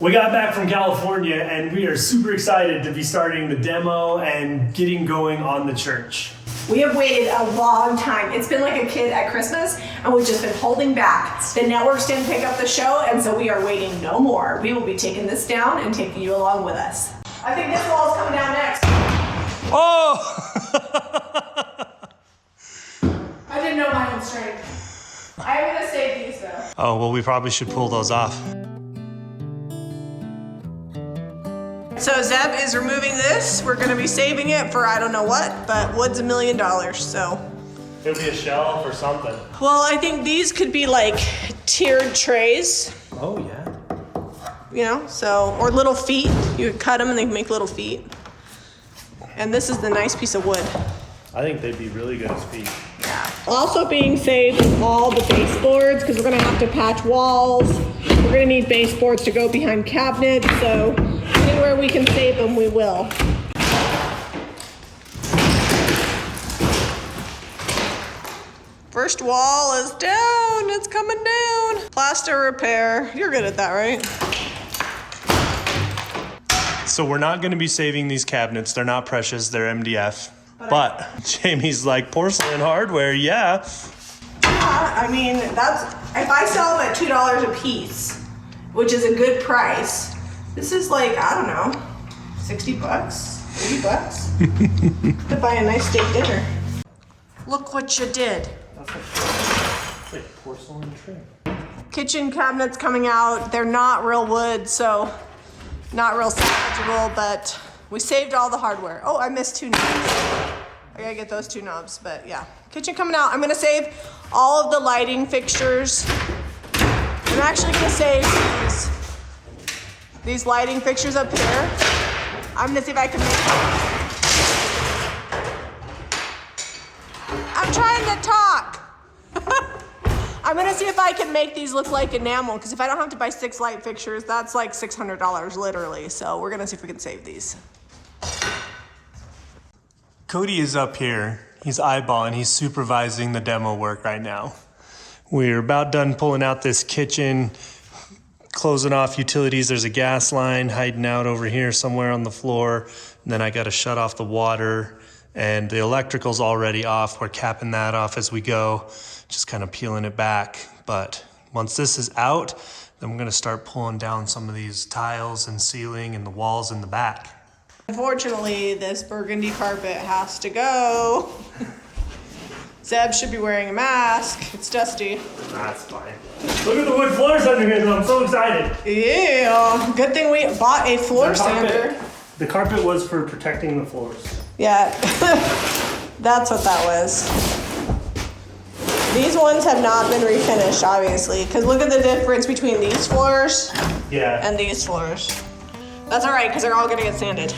We got back from California and we are super excited to be starting the demo and getting going on the church. We have waited a long time. It's been like a kid at Christmas and we've just been holding back. The networks didn't pick up the show and so we are waiting no more. We will be taking this down and taking you along with us. I think this wall is coming down next. Oh! I didn't know my own strength. I'm gonna save these though. Oh, well, we probably should pull those off. So Zeb is removing this. We're gonna be saving it for I don't know what, but wood's $1 million, so. It'll be a shelf or something. Well, I think these could be like tiered trays, Oh, yeah. you know, so, or little feet. You could cut them and they can make little feet. And this is the nice piece of wood. I think they'd be really good as feet. Yeah. Also being saved is all the baseboards because we're gonna have to patch walls. We're gonna need baseboards to go behind cabinets, so anywhere we can save them, we will. First wall is down, it's coming down. Plaster repair, you're good at that, right? So we're not going to be saving these cabinets. They're not precious. They're MDF. But Jamie's like, porcelain hardware, yeah. Yeah, I mean, that's, if I sell them at $2 a piece, which is a good price, this is like, I don't know, 60 bucks, 80 bucks to buy a nice steak dinner. Look what you did. That's like porcelain trim. Kitchen cabinets coming out. They're not real wood, so not real salvageable, but we saved all the hardware. Oh, I missed 2 knobs. I gotta get those 2 knobs, but yeah. Kitchen coming out. I'm gonna save all of the lighting fixtures. I'm actually gonna save these lighting fixtures up here. I'm gonna see if I can make them. I'm trying to talk. I'm gonna see if I can make these look like enamel, because if I don't have to buy 6 light fixtures, that's like $600 literally. So we're gonna see if we can save these. Cody is up here. He's eyeballing. He's supervising the demo work right now. We're about done pulling out this kitchen, closing off utilities. There's a gas line hiding out over here somewhere on the floor. And then I got to shut off the water. And the electrical's already off. We're capping that off as we go, just kind of peeling it back. But once this is out, then we're gonna start pulling down some of these tiles and ceiling and the walls in the back. Unfortunately, this burgundy carpet has to go. Zeb should be wearing a mask. It's dusty. That's fine. Look at the wood floors under here though, I'm so excited. Yeah, good thing we bought a floor sander. The carpet was for protecting the floors. Yeah, that's what that was. These ones have not been refinished, obviously, because look at the difference between these floors and these floors. That's all right, because they're all gonna get sanded.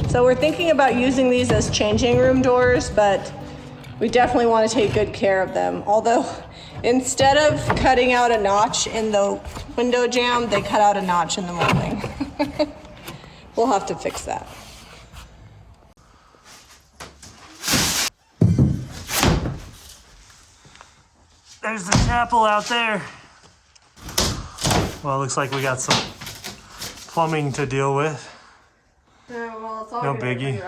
So we're thinking about using these as changing room doors, but we definitely want to take good care of them. Although, instead of cutting out a notch in the window jamb, they cut out a notch in the molding. We'll have to fix that. There's the chapel out there. Well, it looks like we got some plumbing to deal with. Well, it's all No biggie.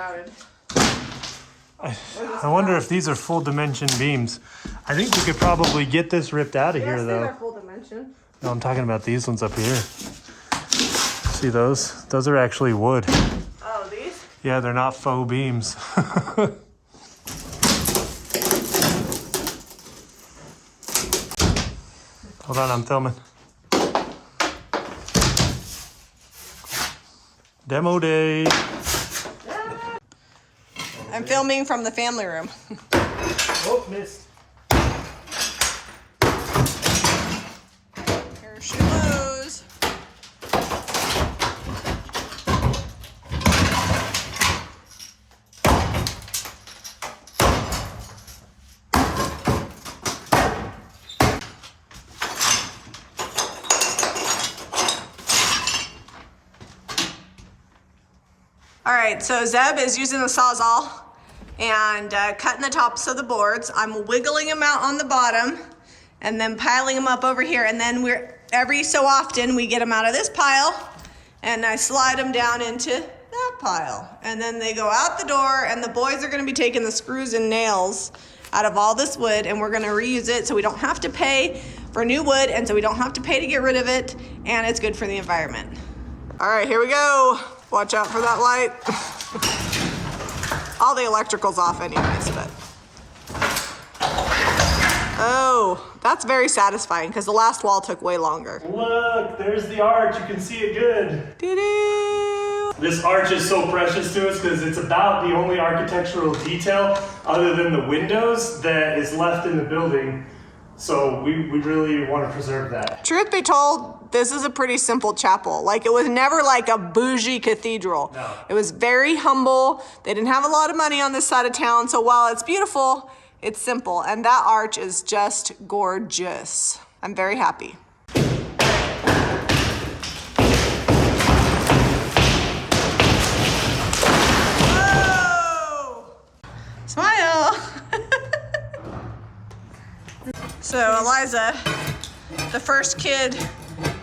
I wonder if these are full dimension beams. I think we could probably get this ripped out of here though. They're full dimension. No, I'm talking about these ones up here. See those? Those are actually wood. Oh, these? Yeah, they're not faux beams. Hold on, I'm filming. Demo day. I'm filming from the family room. Oh, missed. Here she goes. All right. right, so Zeb is using the Sawzall and cutting the tops of the boards. I'm wiggling them out on the bottom and then piling them up over here. And then every so often we get them out of this pile and I slide them down into that pile. And then they go out the door, and the boys are gonna be taking the screws and nails out of all this wood, and we're gonna reuse it so we don't have to pay for new wood, and so we don't have to pay to get rid of it, and it's good for the environment. All right, here we go. Watch out for that light. All the electrical's off anyways, but. Oh, that's very satisfying because the last wall took way longer. Look, there's the arch. You can see it good. Doo-doo. This arch is so precious to us because it's about the only architectural detail other than the windows that is left in the building. So we really want to preserve that. Truth be told, this is a pretty simple chapel. Like, it was never like a bougie cathedral. No. It was very humble. They didn't have a lot of money on this side of town. So while it's beautiful, it's simple. And that arch is just gorgeous. I'm very happy. Smile! So Eliza, the first kid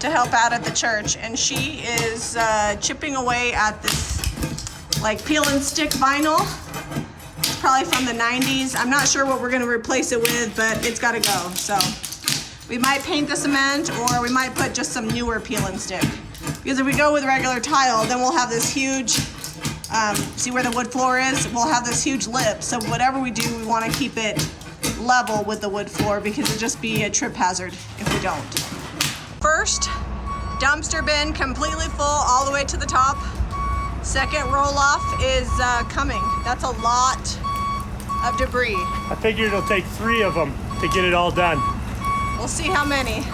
to help out at the church, and she is chipping away at this like peel and stick vinyl. It's probably from the 90s. I'm not sure what we're gonna replace it with, but it's gotta go. So we might paint the cement, or we might put just some newer peel and stick. Because if we go with regular tile, then we'll have this huge, see where the wood floor is? We'll have this huge lip. So whatever we do, we wanna keep it level with the wood floor because it'd just be a trip hazard if we don't. First dumpster bin completely full all the way to the top. Second roll off is coming. That's a lot of debris. I figured it'll take 3 of them to get it all done. We'll see how many.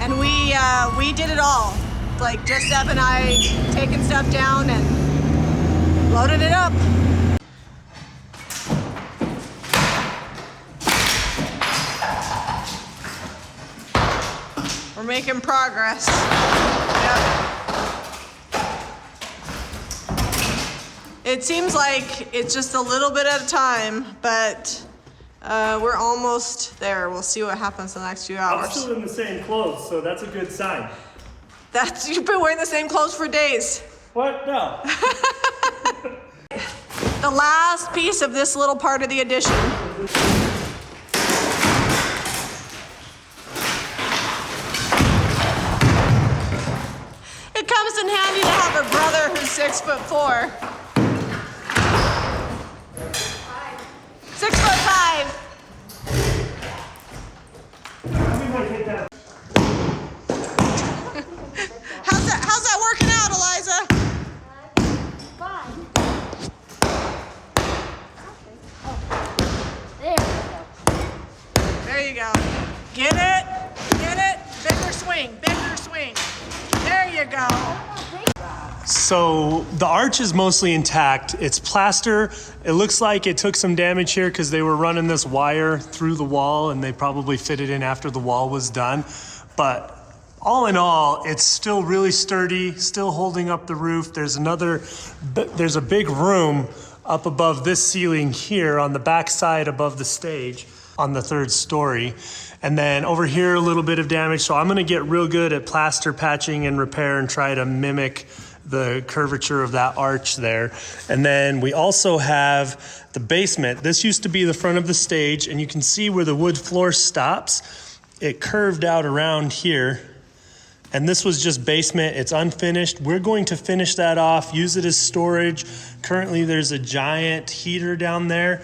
And we did it all. Like just Zeb and I taking stuff down and loaded it up. We're making progress. Yep. It seems like it's just a little bit at a time, but we're almost there. We'll see what happens in the next few hours. I'm still in the same clothes, so that's a good sign. You've been wearing the same clothes for days. What? No. The last piece of this little part of the addition. It comes in handy to have a brother who's 6'4". 6'5". How's that working out, Eliza? Fine. There we go. There you go. Get it? Get it? Bigger swing, bigger swing. There you go. So the arch is mostly intact. It's plaster. It looks like it took some damage here because they were running this wire through the wall and they probably fit it in after the wall was done. But all in all, it's still really sturdy, still holding up the roof. There's a big room up above this ceiling here on the back side above the stage on the 3rd story. And then over here, a little bit of damage. So I'm gonna get real good at plaster patching and repair and try to mimic the curvature of that arch there. And then we also have the basement. This used to be the front of the stage, and you can see where the wood floor stops. It curved out around here. And this was just basement. It's unfinished. We're going to finish that off, use it as storage. Currently, there's a giant heater down there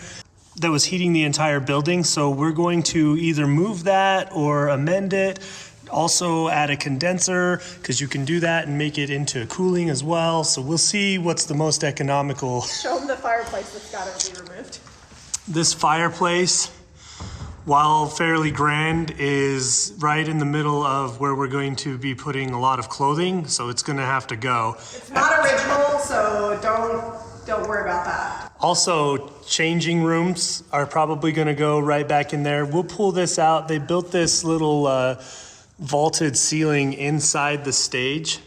that was heating the entire building. So we're going to either move that or amend it. Also add a condenser, because you can do that and make it into cooling as well. So we'll see what's the most economical. Show them the fireplace that's got to be removed. This fireplace, while fairly grand, is right in the middle of where we're going to be putting a lot of clothing, so it's gonna have to go. It's not original, so don't worry about that. Also, changing rooms are probably gonna go right back in there. We'll pull this out. They built this little vaulted ceiling inside the stage,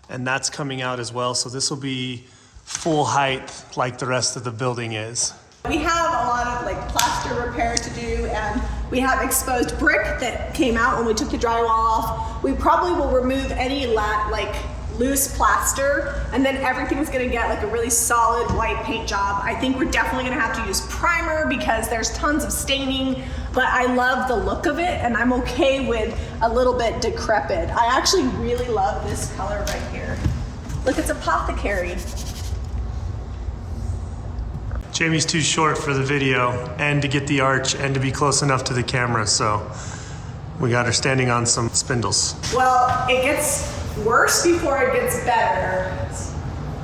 and that's coming out as well. So this will be full height like the rest of the building is. We have a lot of like plaster repair to do, and we have exposed brick that came out when we took the drywall off. We probably will remove any like loose plaster, and then everything's gonna get like a really solid white paint job. I think we're definitely gonna have to use primer because there's tons of staining, but I love the look of it and I'm okay with a little bit decrepit. I actually really love this color right here. Look, it's apothecary. Jamie's too short for the video and to get the arch and to be close enough to the camera, so we got her standing on some spindles. Well, it gets worse before it gets better.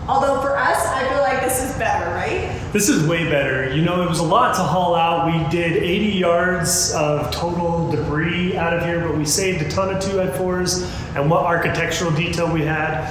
Although for us, I feel like this is better, right? This is way better. You know, it was a lot to haul out. We did 80 yards of total debris out of here, but we saved a ton of 2x4s and what architectural detail we had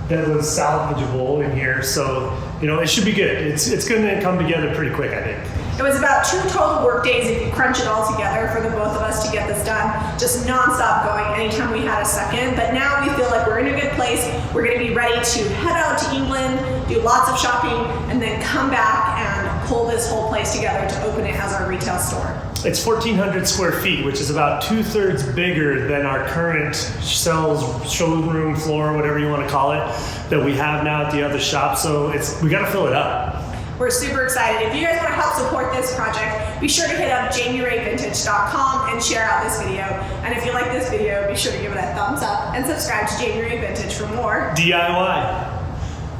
that was salvageable in here. So, you know, it should be good. It's gonna come together pretty quick, I think. It was about 2 total work days if you crunch it all together for the both of us to get this done. Just nonstop going anytime we had a second. But now we feel like we're in a good place. We're gonna be ready to head out to England, do lots of shopping, and then come back and pull this whole place together to open it as our retail store. It's 1,400 square feet, which is about 2/3 bigger than our current showroom floor, whatever you want to call it, that we have now at the other shop. So we got to fill it up. We're super excited. If you guys want to help support this project, be sure to hit up JamiRayVintage.com and share out this video. And if you like this video, be sure to give it a thumbs up and subscribe to Jami Ray Vintage for more DIY.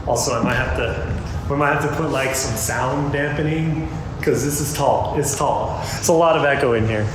Also, we might have to put like some sound dampening because this is tall. It's tall. It's a lot of echo in here.